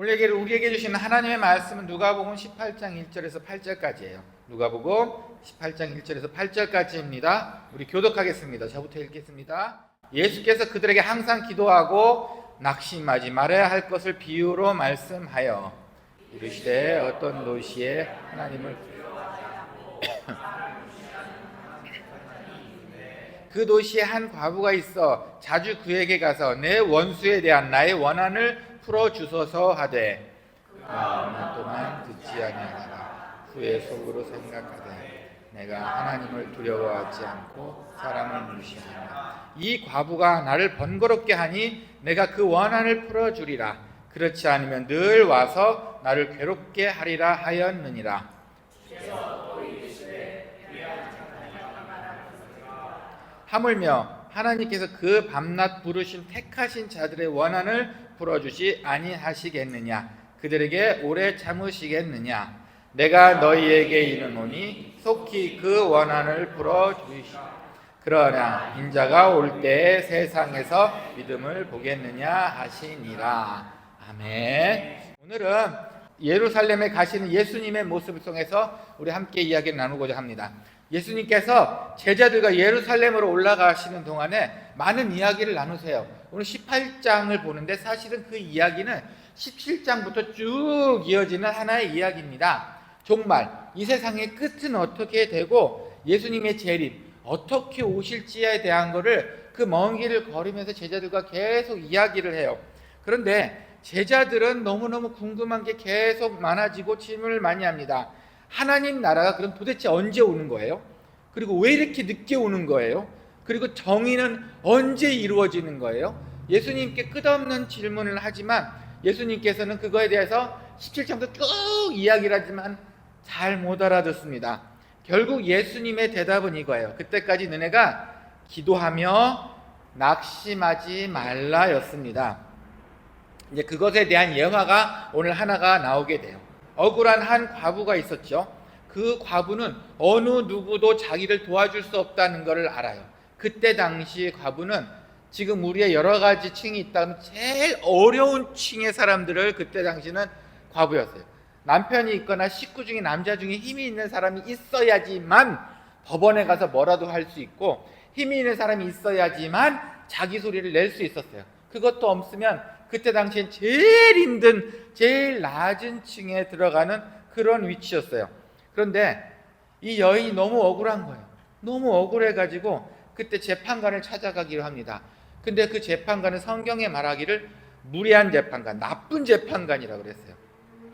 오늘 우리에게 주시는 하나님의 말씀은 누가복음 18장 1절에서 8절까지예요. 누가복음 18장 1절에서 8절까지입니다. 우리 교독하겠습니다. 저부터 읽겠습니다. 예수께서 그들에게 항상 기도하고 낙심하지 말아야 할 것을 비유로 말씀하여 이르시되 어떤 도시에 하나님을 그 도시에 한 과부가 있어 자주 그에게 가서 내 원수에 대한 나의 원한을 풀어주소서 하되 마음 동안 듣지 아니하다가 후에 속으로 생각하되 내가 하나님을 두려워하지 않고 사람을 무시하며 이 과부가 나를 번거롭게 하니 내가 그 원한을 풀어주리라. 그렇지 않으면 늘 와서 나를 괴롭게 하리라 하였느니라. 하물며 하나님께서 그 밤낮 부르신 택하신 자들의 원한을 풀어주시 아니하시겠느냐? 그들에게 오래 참으시겠느냐? 내가 너희에게 이르노니 속히 그 원한을 풀어주시. 그러나 인자가 올 때에 세상에서 믿음을 보겠느냐 하시니라. 아멘. 오늘은 예루살렘에 가시는 예수님의 모습을 통해서 우리 함께 이야기를 나누고자 합니다. 예수님께서 제자들과 예루살렘으로 올라가시는 동안에 많은 이야기를 나누세요. 오늘 18장을 보는데 사실은 그 이야기는 17장부터 쭉 이어지는 하나의 이야기입니다. 정말 이 세상의 끝은 어떻게 되고 예수님의 재림 어떻게 오실지에 대한 것을 그 먼 길을 걸으면서 제자들과 계속 이야기를 해요. 그런데 제자들은 너무너무 궁금한 게 계속 많아지고 질문을 많이 합니다. 하나님 나라가 그럼 도대체 언제 오는 거예요? 그리고 왜 이렇게 늦게 오는 거예요? 그리고 정의는 언제 이루어지는 거예요? 예수님께 끝없는 질문을 하지만 예수님께서는 그거에 대해서 17장부터 쭉 이야기를 하지만 잘 못 알아듣습니다. 결국 예수님의 대답은 이거예요. 그때까지 너네가 기도하며 낙심하지 말라였습니다. 이제 그것에 대한 예화가 오늘 하나가 나오게 돼요. 억울한 한 과부가 있었죠. 그 과부는 어느 누구도 자기를 도와줄 수 없다는 것을 알아요. 그때 당시 과부는 지금 우리의 여러 가지 층이 있다면 제일 어려운 층의 사람들을 그때 당시는 과부였어요. 남편이 있거나 식구 중에 남자 중에 힘이 있는 사람이 있어야지만 법원에 가서 뭐라도 할 수 있고 힘이 있는 사람이 있어야지만 자기 소리를 낼 수 있었어요. 그것도 없으면 그때 당시엔 제일 힘든 제일 낮은 층에 들어가는 그런 위치였어요. 그런데 이 여인이 너무 억울한 거예요. 너무 억울해가지고 그때 재판관을 찾아가기로 합니다. 근데 그 재판관은 성경에 말하기를 무례한 재판관, 나쁜 재판관이라고 그랬어요.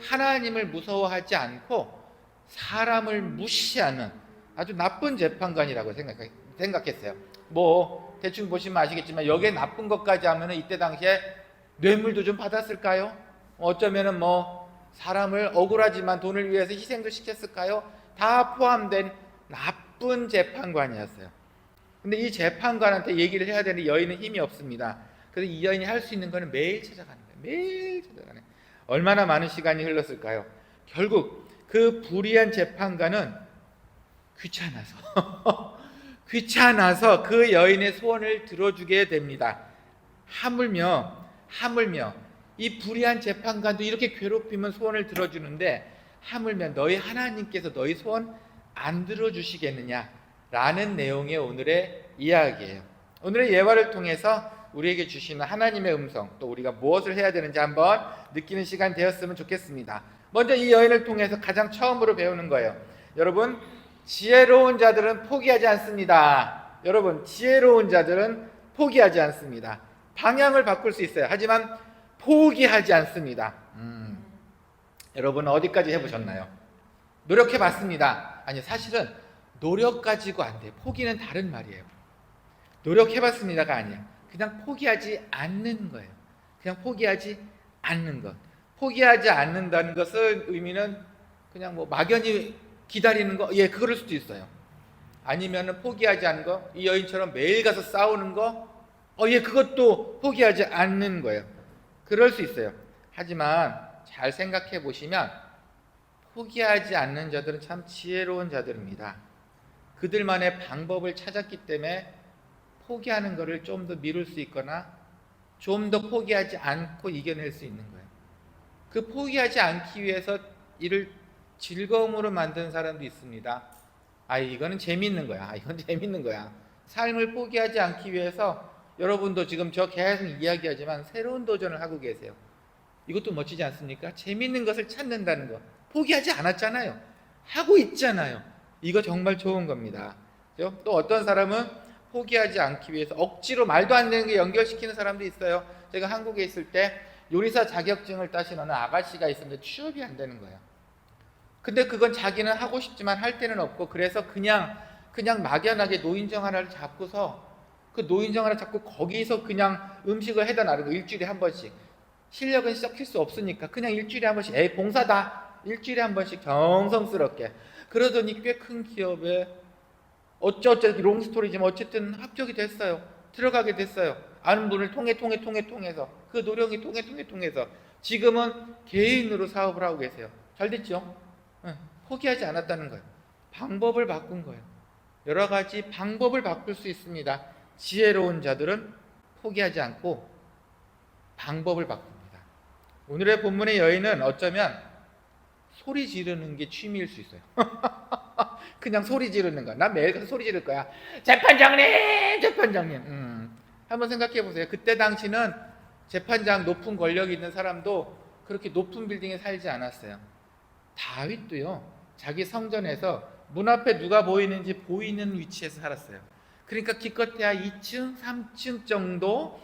하나님을 무서워하지 않고 사람을 무시하는 아주 나쁜 재판관이라고 생각했어요. 뭐 대충 보시면 아시겠지만 여기에 나쁜 것까지 하면 이때 당시에 뇌물도 좀 받았을까요? 어쩌면은 뭐 사람을 억울하지만 돈을 위해서 희생도 시켰을까요? 다 포함된 나쁜 재판관이었어요. 근데 이 재판관한테 얘기를 해야 되는데 여인은 힘이 없습니다. 그래서 이 여인이 할 수 있는 거는 매일 찾아가는 거예요. 매일 찾아가는. 얼마나 많은 시간이 흘렀을까요? 결국 그 불의한 재판관은 귀찮아서 그 여인의 소원을 들어주게 됩니다. 하물며 이 불의한 재판관도 이렇게 괴롭히면 소원을 들어주는데 하물며 너희 하나님께서 너희 소원 안 들어주시겠느냐 라는 내용의 오늘의 이야기예요. 오늘의 예화를 통해서 우리에게 주시는 하나님의 음성, 또 우리가 무엇을 해야 되는지 한번 느끼는 시간 되었으면 좋겠습니다. 먼저 이 여인을 통해서 가장 처음으로 배우는 거예요. 여러분, 지혜로운 자들은 포기하지 않습니다. 여러분, 지혜로운 자들은 포기하지 않습니다. 방향을 바꿀 수 있어요. 하지만 포기하지 않습니다. 여러분 어디까지 해보셨나요? 노력해봤습니다. 아니, 사실은 노력 가지고 안 돼요. 포기는 다른 말이에요. 노력해봤습니다가 아니에요. 그냥 포기하지 않는 거예요. 그냥 포기하지 않는 것. 포기하지 않는다는 것은 의미는 그냥 뭐 막연히 기다리는 거, 예, 그럴 수도 있어요. 아니면은 포기하지 않는 거, 이 여인처럼 매일 가서 싸우는 거, 예, 그것도 포기하지 않는 거예요. 그럴 수 있어요. 하지만 잘 생각해 보시면 포기하지 않는 자들은 참 지혜로운 자들입니다. 그들만의 방법을 찾았기 때문에 포기하는 것을 좀 더 미룰 수 있거나 좀 더 포기하지 않고 이겨낼 수 있는 거예요. 그 포기하지 않기 위해서 이를 즐거움으로 만든 사람도 있습니다. 아, 이거는 재밌는 거야. 이건 재밌는 거야. 삶을 포기하지 않기 위해서 여러분도 지금 저 계속 이야기하지만 새로운 도전을 하고 계세요. 이것도 멋지지 않습니까? 재밌는 것을 찾는다는 거. 포기하지 않았잖아요. 하고 있잖아요. 이거 정말 좋은 겁니다. 또 어떤 사람은 포기하지 않기 위해서 억지로 말도 안 되는 게 연결시키는 사람도 있어요. 제가 한국에 있을 때 요리사 자격증을 따신 어느 아가씨가 있었는데 취업이 안 되는 거예요. 근데 그건 자기는 하고 싶지만 할 데는 없고, 그래서 그냥 막연하게 노인정 하나를 잡고서 그 노인정 하나 잡고 거기서 그냥 음식을 해다 나르고 일주일에 한 번씩. 실력은 썩힐 수 없으니까 그냥 일주일에 한 번씩, 에이 봉사다, 일주일에 한 번씩 정성스럽게. 그러더니 꽤 큰 기업에 어쩌 롱스토리지만 어쨌든 합격이 됐어요. 들어가게 됐어요. 아는 분을 통해서 그 노력이 통해서 지금은 개인으로 사업을 하고 계세요. 잘 됐죠? 포기하지 않았다는 거예요. 방법을 바꾼 거예요. 여러 가지 방법을 바꿀 수 있습니다. 지혜로운 자들은 포기하지 않고 방법을 바꿉니다. 오늘의 본문의 여인은 어쩌면 소리 지르는 게 취미일 수 있어요. 그냥 소리 지르는 거야. 난 매일 가서 소리 지를 거야. 재판장님. 한번 생각해 보세요. 그때 당시는 재판장, 높은 권력이 있는 사람도 그렇게 높은 빌딩에 살지 않았어요. 다윗도요, 자기 성전에서 문 앞에 누가 보이는지 보이는 위치에서 살았어요. 그러니까 기껏해야 2층, 3층 정도,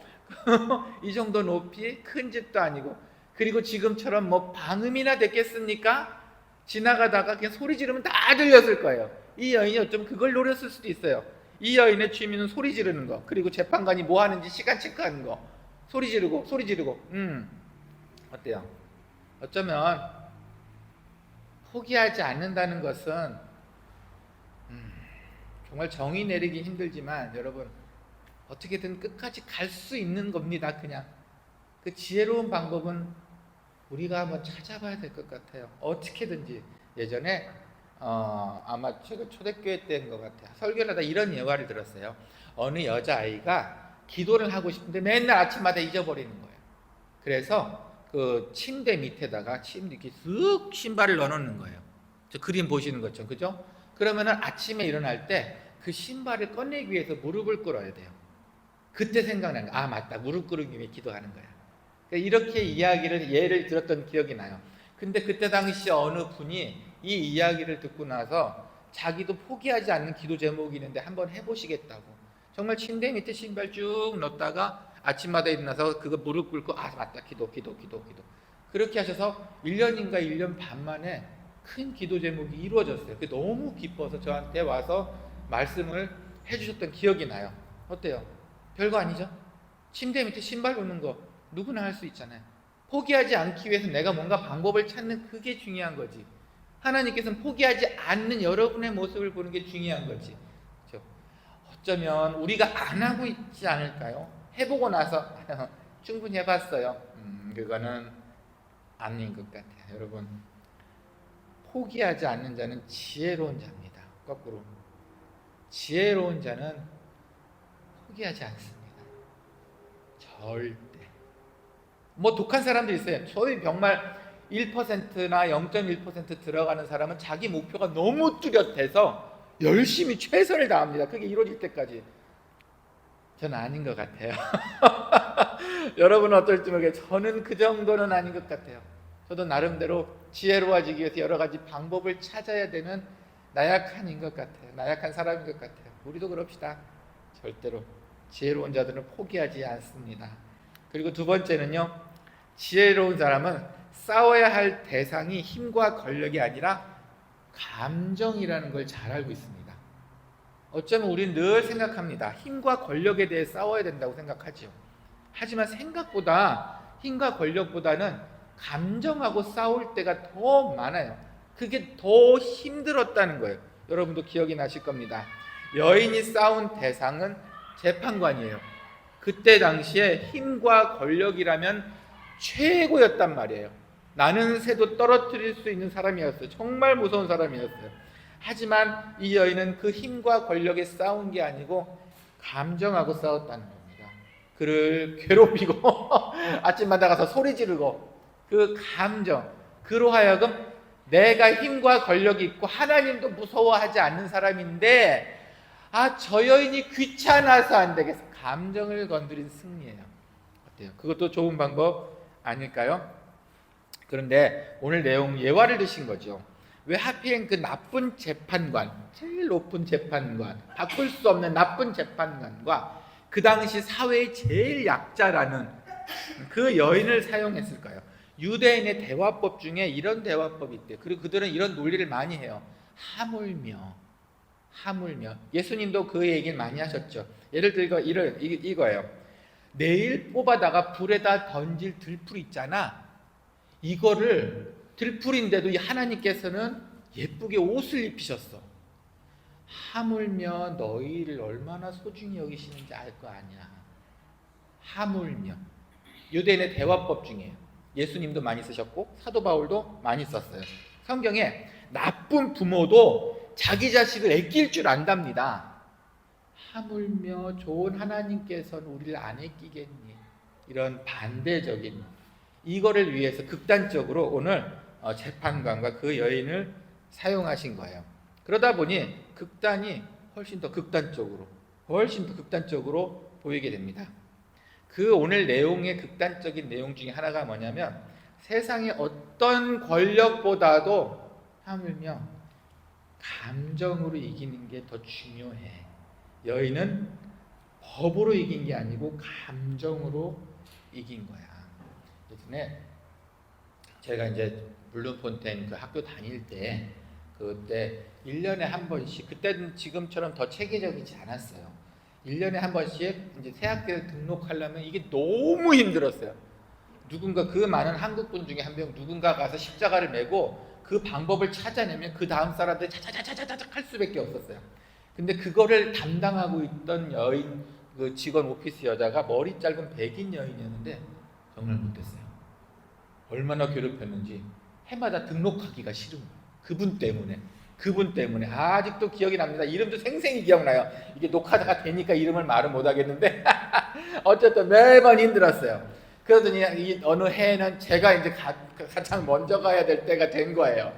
이 정도 높이, 큰 집도 아니고, 그리고 지금처럼 뭐 방음이나 됐겠습니까? 지나가다가 그냥 소리 지르면 다 들렸을 거예요. 이 여인이 어쩌면 그걸 노렸을 수도 있어요. 이 여인의 취미는 소리 지르는 거, 그리고 재판관이 뭐 하는지 시간 체크하는 거, 소리 지르고. 어때요? 어쩌면 포기하지 않는다는 것은 정말 정의 내리기 힘들지만 여러분, 어떻게든 끝까지 갈 수 있는 겁니다. 그냥 그 지혜로운 방법은 우리가 한번 찾아봐야 될 것 같아요. 어떻게든지. 예전에 아마 제가 초대교회 때인 것 같아요. 설교를 하다 이런 예화를 들었어요. 어느 여자아이가 기도를 하고 싶은데 맨날 아침마다 잊어버리는 거예요. 그래서 그 침대 밑에다가 이렇게 쓱 신발을 넣어놓는 거예요. 저 그림 보시는 것처럼, 그죠? 그러면은 아침에 일어날 때 그 신발을 꺼내기 위해서 무릎을 꿇어야 돼요. 그때 생각나는 거야. 아, 맞다. 무릎 꿇기 위해 기도하는 거야. 그러니까 이렇게 예를 들었던 기억이 나요. 근데 그때 당시 어느 분이 이 이야기를 듣고 나서 자기도 포기하지 않는 기도 제목이 있는데 한번 해보시겠다고. 정말 침대 밑에 신발 쭉 넣었다가 아침마다 일어나서 그거 무릎 꿇고, 아, 맞다. 기도. 그렇게 하셔서 1년인가 1년 반 만에 큰 기도 제목이 이루어졌어요. 그게 너무 기뻐서 저한테 와서 말씀을 해주셨던 기억이 나요. 어때요? 별거 아니죠? 침대 밑에 신발 놓는 거 누구나 할 수 있잖아요. 포기하지 않기 위해서 내가 뭔가 방법을 찾는, 그게 중요한 거지. 하나님께서는 포기하지 않는 여러분의 모습을 보는 게 중요한 거지. 그렇죠? 어쩌면 우리가 안 하고 있지 않을까요? 해보고 나서 충분히 해봤어요. 그거는 아닌 것 같아요. 여러분, 포기하지 않는 자는 지혜로운 자입니다. 거꾸로 지혜로운 자는 포기하지 않습니다. 절대. 뭐 독한 사람도 있어요. 저희 정말 1%나 0.1% 들어가는 사람은 자기 목표가 너무 뚜렷해서 열심히 최선을 다합니다. 그게 이루어질 때까지. 저는 아닌 것 같아요. 여러분은 어떨지 모르겠어요. 저는 그 정도는 아닌 것 같아요. 저도 나름대로 지혜로워지기 위해서 여러 가지 방법을 찾아야 되는 나약한 것 같아요. 나약한 사람인 것 같아요. 우리도 그럽시다. 절대로 지혜로운 자들은 포기하지 않습니다. 그리고 두 번째는요, 지혜로운 사람은 싸워야 할 대상이 힘과 권력이 아니라 감정이라는 걸 잘 알고 있습니다. 어쩌면 우리는 늘 생각합니다. 힘과 권력에 대해 싸워야 된다고 생각하죠. 하지만 생각보다 힘과 권력보다는 감정하고 싸울 때가 더 많아요. 그게 더 힘들었다는 거예요. 여러분도 기억이 나실 겁니다. 여인이 싸운 대상은 재판관이에요. 그때 당시에 힘과 권력이라면 최고였단 말이에요. 나는 새도 떨어뜨릴 수 있는 사람이었어요. 정말 무서운 사람이었어요. 하지만 이 여인은 그 힘과 권력에 싸운 게 아니고 감정하고 싸웠다는 겁니다. 그를 괴롭히고 아침마다 가서 소리 지르고, 그 감정, 그로 하여금 내가 힘과 권력이 있고 하나님도 무서워하지 않는 사람인데 저 여인이 귀찮아서 안 되겠어. 감정을 건드린 승리예요. 어때요? 그것도 좋은 방법 아닐까요? 그런데 오늘 내용 예화를 드신 거죠. 왜 하필 그 나쁜 재판관, 제일 높은 재판관, 바꿀 수 없는 나쁜 재판관과 그 당시 사회의 제일 약자라는 그 여인을 사용했을까요? 유대인의 대화법 중에 이런 대화법이 있대요. 그리고 그들은 이런 논리를 많이 해요. 하물며 예수님도 그 얘기를 많이 하셨죠. 예를 들어 이거예요. 내일 뽑아다가 불에다 던질 들풀 있잖아. 이거를 들풀인데도 하나님께서는 예쁘게 옷을 입히셨어. 하물며 너희를 얼마나 소중히 여기시는지 알 거 아니야. 하물며. 유대인의 대화법 중에 예수님도 많이 쓰셨고 사도 바울도 많이 썼어요. 성경에 나쁜 부모도 자기 자식을 아낄 줄 안답니다. 하물며 좋은 하나님께서는 우리를 안 아끼겠니? 이런 반대적인 이거를 위해서 극단적으로 오늘 재판관과 그 여인을 사용하신 거예요. 그러다 보니 극단이 훨씬 더 극단적으로 보이게 됩니다. 그 오늘 내용의 극단적인 내용 중에 하나가 뭐냐면 세상의 어떤 권력보다도 하물며 감정으로 이기는 게 더 중요해. 여인은 법으로 이긴 게 아니고 감정으로 이긴 거야. 예전에 제가 이제 블룸폰테인 그 학교 다닐 때 그때 1년에 한 번씩, 그때는 지금처럼 더 체계적이지 않았어요. 1년에 한 번씩 이제 새 학교에 등록하려면 이게 너무 힘들었어요. 누군가 그 많은 한국분 중에 한 명 누군가 가서 십자가를 메고 그 방법을 찾아내면 그 다음 사람들이 차차차차차차 할 수밖에 없었어요. 근데 그거를 담당하고 있던 여인, 그 직원 오피스 여자가 머리 짧은 백인 여인이었는데 정말 못했어요. 얼마나 괴롭혔는지 해마다 등록하기가 싫은 거예요. 그분 때문에 아직도 기억이 납니다. 이름도 생생히 기억나요. 이게 녹화가 되니까 이름을 말은 못하겠는데 어쨌든 매번 힘들었어요. 그러더니 어느 해에는 제가 이제 가장 먼저 가야 될 때가 된 거예요.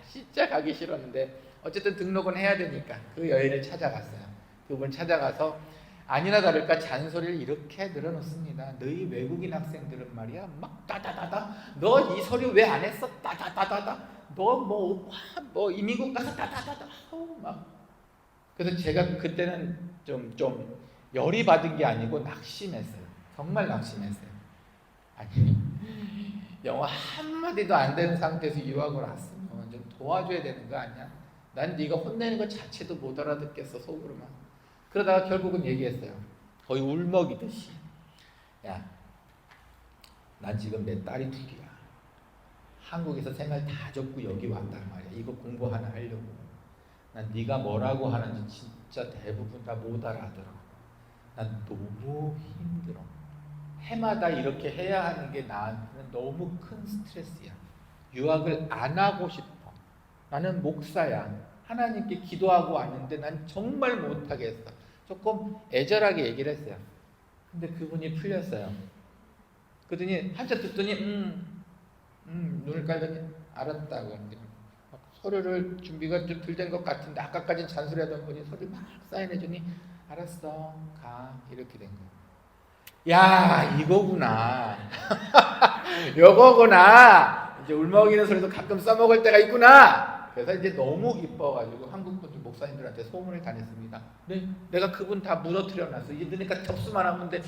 진짜 가기 싫었는데 어쨌든 등록은 해야 되니까 그 여인을 찾아갔어요. 그분 찾아가서 아니나 다를까 잔소리를 이렇게 늘어놓습니다. 너희 외국인 학생들은 말이야 막 따다다다 너 이 서류 왜 안 했어? 따다다다다 너 뭐 이민국 가서 따다다다 막. 그래서 제가 그때는 좀 열이 받은 게 아니고 낙심했어요. 정말 낙심했어요. 아니 영어 한마디도 안 되는 상태에서 유학을 왔으면 좀 도와줘야 되는 거 아니야? 난 네가 혼내는 것 자체도 못 알아듣겠어 속으로만. 그러다가 결국은 얘기했어요. 거의 울먹이듯이. 야, 난 지금 내 딸이 둘이야. 한국에서 생활 다 접고 여기 왔단 말이야. 이거 공부 하나 하려고. 난 네가 뭐라고 하는지 진짜 대부분 다 못 알아들어. 난 너무 힘들어. 해마다 이렇게 해야 하는 게 나한테는 너무 큰 스트레스야. 유학을 안 하고 싶어. 나는 목사야. 하나님께 기도하고 왔는데 난 정말 못하겠어. 조금 애절하게 얘기를 했어요. 근데 그분이 풀렸어요. 그러더니 한참 듣더니 눈을 깔더니 알았다고. 서류를 준비가 좀 덜 된 것 같은데 아까까지는 잔소리하던 분이 서류 막 사인해주니 알았어 가 이렇게 된 거예요. 야 이거구나. 요거구나. 이제 울먹이는 소리도 가끔 써먹을 때가 있구나. 그래서 이제 너무 기뻐가지고 한국분들 목사님들한테 소문을 다 냈습니다. 네, 내가 그분 다 무너뜨려놨어. 이제 그러니까 접수만 하면 돼.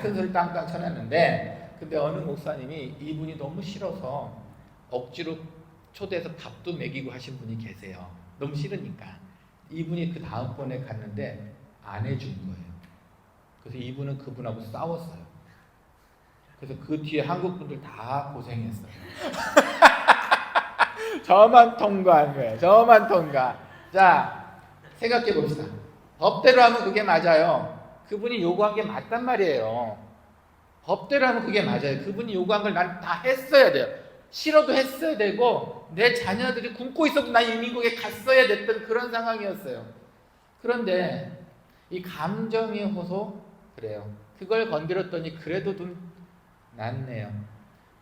큰 소리 땅땅 쳐놨는데, 근데 어느 목사님이 이분이 너무 싫어서 억지로 초대해서 밥도 먹이고 하신 분이 계세요. 너무 싫으니까. 이분이 그 다음번에 갔는데 안 해준 거예요. 그래서 이분은 그분하고 싸웠어요. 그래서 그 뒤에 한국 분들 다 고생했어요. 저만 통과한 거예요. 저만 통과. 자, 생각해 봅시다. 법대로 하면 그게 맞아요. 그분이 요구한 게 맞단 말이에요. 법대로 하면 그게 맞아요. 그분이 요구한 걸 난 다 했어야 돼요. 싫어도 했어야 되고 내 자녀들이 굶고 있어도 난 이 미국에 갔어야 됐던 그런 상황이었어요. 그런데 이 감정의 호소 그래요. 그걸 건드렸더니 그래도 좀 낫네요.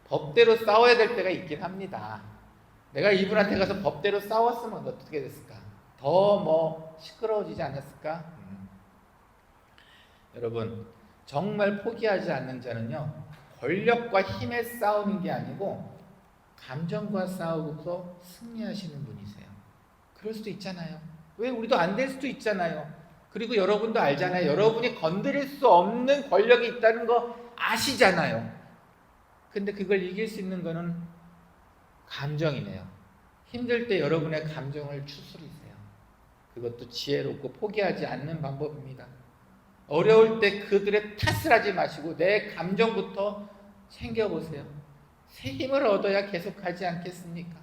법대로 싸워야 될 때가 있긴 합니다. 내가 이분한테 가서 법대로 싸웠으면 어떻게 됐을까? 더 시끄러워지지 않았을까? 여러분, 정말 포기하지 않는 자는요, 권력과 힘에 싸우는 게 아니고 감정과 싸우고서 승리하시는 분이세요. 그럴 수도 있잖아요. 왜 우리도 안 될 수도 있잖아요. 그리고 여러분도 알잖아요. 여러분이 건드릴 수 없는 권력이 있다는 거 아시잖아요. 근데 그걸 이길 수 있는 거는 감정이네요. 힘들 때 여러분의 감정을 추스리세요. 그것도 지혜롭고 포기하지 않는 방법입니다. 어려울 때 그들의 탓을 하지 마시고 내 감정부터 챙겨보세요. 새 힘을 얻어야 계속하지 않겠습니까?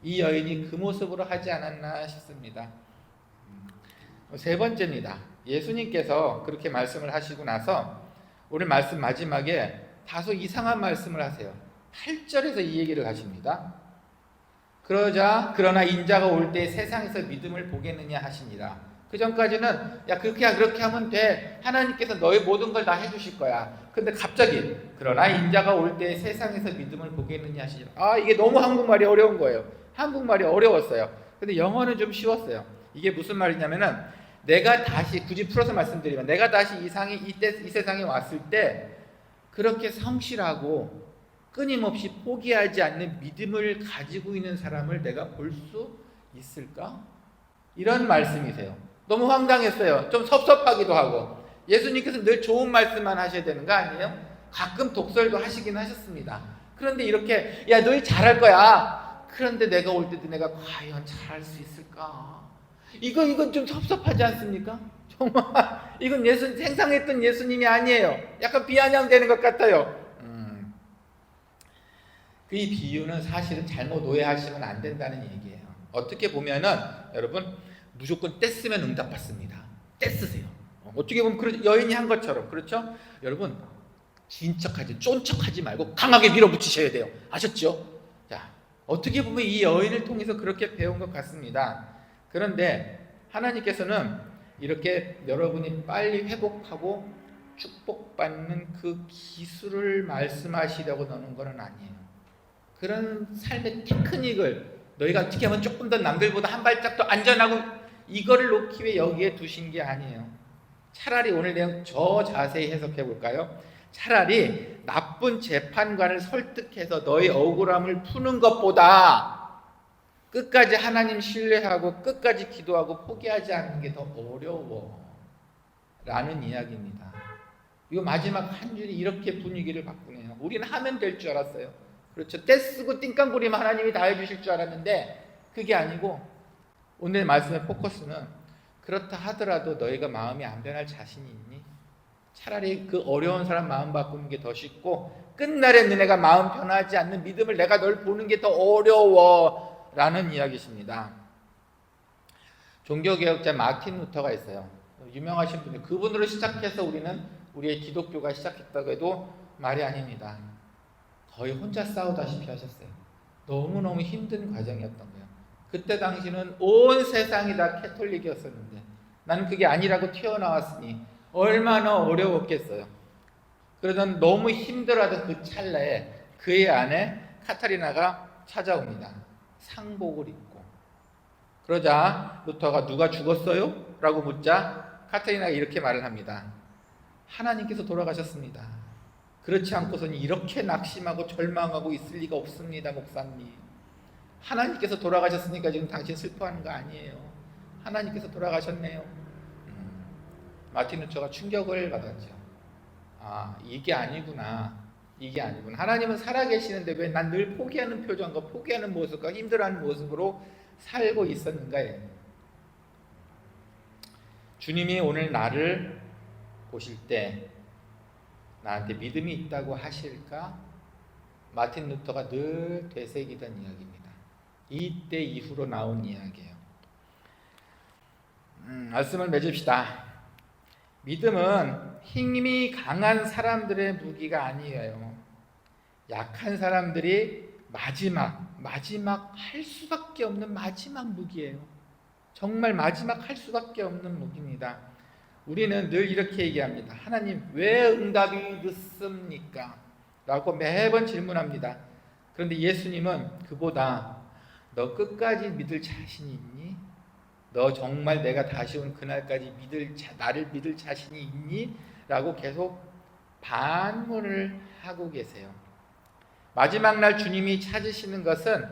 이 여인이 그 모습으로 하지 않았나 싶습니다. 세 번째입니다. 예수님께서 그렇게 말씀을 하시고 나서 오늘 말씀 마지막에 다소 이상한 말씀을 하세요. 8절에서 이 얘기를 하십니다. 그러나 인자가 올 때 세상에서 믿음을 보겠느냐 하시니라. 그 전까지는 야 그렇게 하면 돼. 하나님께서 너의 모든 걸 다 해주실 거야. 근데 갑자기 그러나 인자가 올 때 세상에서 믿음을 보겠느냐 하시니라. 아 이게 너무 한국말이 어려운 거예요. 한국말이 어려웠어요. 근데 영어는 좀 쉬웠어요. 이게 무슨 말이냐면은 내가 다시 굳이 풀어서 말씀드리면 내가 다시 이 세상에 왔을 때 그렇게 성실하고 끊임없이 포기하지 않는 믿음을 가지고 있는 사람을 내가 볼 수 있을까? 이런 말씀이세요. 너무 황당했어요. 좀 섭섭하기도 하고. 예수님께서 늘 좋은 말씀만 하셔야 되는 거 아니에요? 가끔 독설도 하시긴 하셨습니다. 그런데 이렇게 야 너희 잘할 거야. 그런데 내가 올 때도 내가 과연 잘할 수 있을까? 이건 좀 섭섭하지 않습니까? 정말 이건 생상했던 예수님이 아니에요. 약간 비아냥되는 것 같아요. 그 비유는 사실은 잘못 오해하시면 안 된다는 얘기예요. 어떻게 보면은 여러분 무조건 떼쓰면 응답받습니다. 떼쓰세요. 어떻게 보면 여인이 한 것처럼 그렇죠? 여러분 쫀 척하지 말고 강하게 밀어붙이셔야 돼요. 아셨죠? 자, 어떻게 보면 이 여인을 통해서 그렇게 배운 것 같습니다. 그런데 하나님께서는 이렇게 여러분이 빨리 회복하고 축복받는 그 기술을 말씀하시려고 넣는 것은 아니에요. 그런 삶의 테크닉을 너희가 어떻게 하면 조금 더 남들보다 한 발짝 더 안전하고 이거를 놓기 위해 여기에 두신 게 아니에요. 차라리 오늘 내용 더 자세히 해석해 볼까요? 차라리 나쁜 재판관을 설득해서 너의 억울함을 푸는 것보다 끝까지 하나님 신뢰하고 끝까지 기도하고 포기하지 않는 게 더 어려워 라는 이야기입니다. 이거 마지막 한 줄이 이렇게 분위기를 바꾸네요. 우리는 하면 될 줄 알았어요. 그렇죠. 떼쓰고 띵깡부리면 하나님이 다 해주실 줄 알았는데 그게 아니고 오늘 말씀의 포커스는 그렇다 하더라도 너희가 마음이 안 변할 자신이 있니? 차라리 그 어려운 사람 마음 바꾸는 게 더 쉽고 끝날에 너네가 마음 변하지 않는 믿음을 내가 널 보는 게 더 어려워 라는 이야기십니다. 종교개혁자 마틴 루터가 있어요. 유명하신 분이 그분으로 시작해서 우리의 기독교가 시작했다고 해도 말이 아닙니다. 거의 혼자 싸우다시피 하셨어요. 너무너무 힘든 과정이었던 거예요. 그때 당시는 온 세상이 다 캐톨릭이었었는데 나는 그게 아니라고 튀어나왔으니 얼마나 어려웠겠어요. 그러던 너무 힘들어하던 그 찰나에 그의 아내 카타리나가 찾아옵니다. 상복을 입고. 그러자 루터가 누가 죽었어요? 라고 묻자 카타리나가 이렇게 말을 합니다. 하나님께서 돌아가셨습니다. 그렇지 않고서는 이렇게 낙심하고 절망하고 있을 리가 없습니다, 목사님. 하나님께서 돌아가셨으니까 지금 당신 슬퍼하는 거 아니에요. 하나님께서 돌아가셨네요. 마틴 루터가 충격을 받았죠. 아, 이게 아니구나. 하나님은 살아계시는데 왜 난 늘 포기하는 표정과 포기하는 모습과 힘들어하는 모습으로 살고 있었는가요? 주님이 오늘 나를 보실 때 나한테 믿음이 있다고 하실까? 마틴 루터가 늘 되새기던 이야기입니다. 이때 이후로 나온 이야기예요. 말씀을 맺읍시다. 믿음은 힘이 강한 사람들의 무기가 아니에요. 약한 사람들이 마지막 할 수밖에 없는 마지막 무기예요. 정말 마지막 할 수밖에 없는 무기입니다. 우리는 늘 이렇게 얘기합니다. 하나님 왜 응답이 늦습니까? 라고 매번 질문합니다. 그런데 예수님은 그보다 너 끝까지 믿을 자신이 있니? 너 정말 내가 다시 온 그날까지 나를 믿을 자신이 있니? 라고 계속 반문을 하고 계세요. 마지막 날 주님이 찾으시는 것은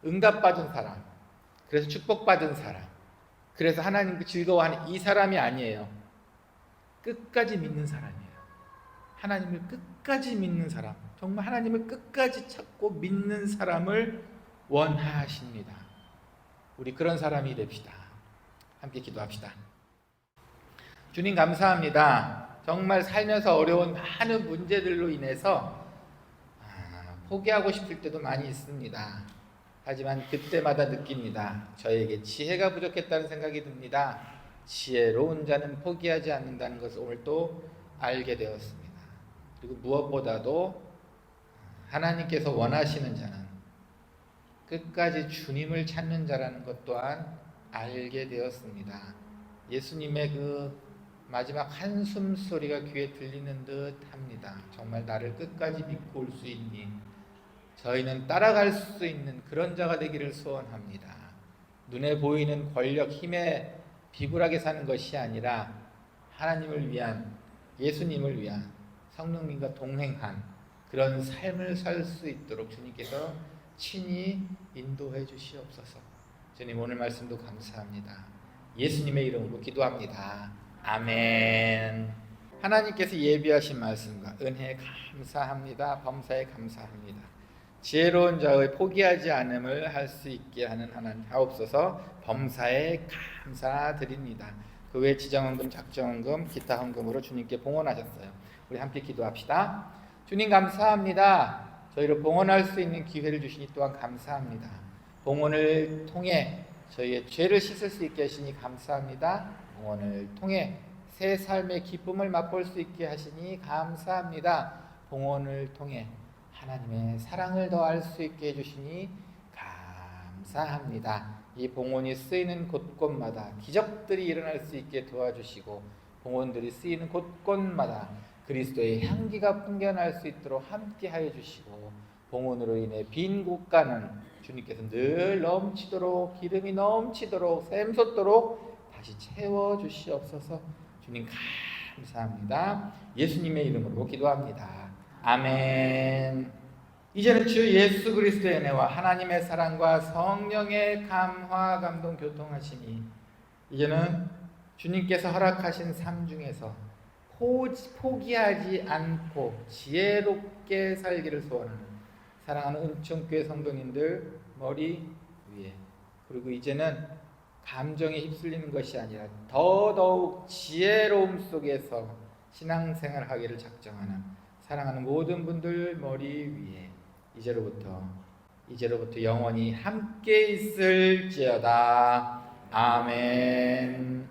응답받은 사람, 그래서 축복받은 사람, 그래서 하나님께 즐거워하는 이 사람이 아니에요. 끝까지 믿는 사람이에요. 하나님을 끝까지 믿는 사람, 정말 하나님을 끝까지 찾고 믿는 사람을 원하십니다. 우리 그런 사람이 됩시다. 함께 기도합시다. 주님 감사합니다. 정말 살면서 어려운 많은 문제들로 인해서 포기하고 싶을 때도 많이 있습니다. 하지만 그때마다 느낍니다. 저에게 지혜가 부족했다는 생각이 듭니다. 지혜로운 자는 포기하지 않는다는 것을 오늘 또 알게 되었습니다. 그리고 무엇보다도 하나님께서 원하시는 자는 끝까지 주님을 찾는 자라는 것 또한 알게 되었습니다. 예수님의 그 마지막 한숨 소리가 귀에 들리는 듯 합니다. 정말 나를 끝까지 믿고 올 수 있니? 저희는 따라갈 수 있는 그런 자가 되기를 소원합니다. 눈에 보이는 권력, 힘에 비굴하게 사는 것이 아니라 하나님을 위한, 예수님을 위한, 성령님과 동행한 그런 삶을 살 수 있도록 주님께서 친히 인도해 주시옵소서. 주님 오늘 말씀도 감사합니다. 예수님의 이름으로 기도합니다. 아멘. 하나님께서 예비하신 말씀과 은혜에 감사합니다. 범사에 감사합니다. 지혜로운 자의 포기하지 않음을 할 수 있게 하는 하나님 하옵소서. 범사에 감사드립니다. 그 외 지정헌금, 작정헌금, 기타 헌금으로 주님께 봉헌하셨어요. 우리 함께 기도합시다. 주님 감사합니다. 저희를 봉헌할 수 있는 기회를 주시니 또한 감사합니다. 봉헌을 통해 저희의 죄를 씻을 수 있게 하시니 감사합니다. 봉헌을 통해 새 삶의 기쁨을 맛볼 수 있게 하시니 감사합니다. 봉헌을 통해 하나님의 사랑을 더할 수 있게 해주시니 감사합니다. 이 봉헌이 쓰이는 곳곳마다 기적들이 일어날 수 있게 도와주시고 봉헌들이 쓰이는 곳곳마다 그리스도의 향기가 풍겨날 수 있도록 함께하여 주시고 봉헌으로 인해 빈 곳간은 주님께서 늘 넘치도록 기름이 넘치도록 샘솟도록 다시 채워주시옵소서. 주님 감사합니다. 예수님의 이름으로 기도합니다. 아멘. 이제는 주 예수 그리스도의 은혜와 하나님의 사랑과 성령의 감화 감동 교통하심이 이제는 주님께서 허락하신 삶 중에서 포기하지 않고 지혜롭게 살기를 소원하는 사랑하는 은총교회 성도님들 머리 위에, 그리고 이제는 감정에 휩쓸리는 것이 아니라 더더욱 지혜로움 속에서 신앙생활 하기를 작정하는 사랑하는 모든 분들 머리 위에 이제로부터 영원히 함께 있을지어다. 아멘.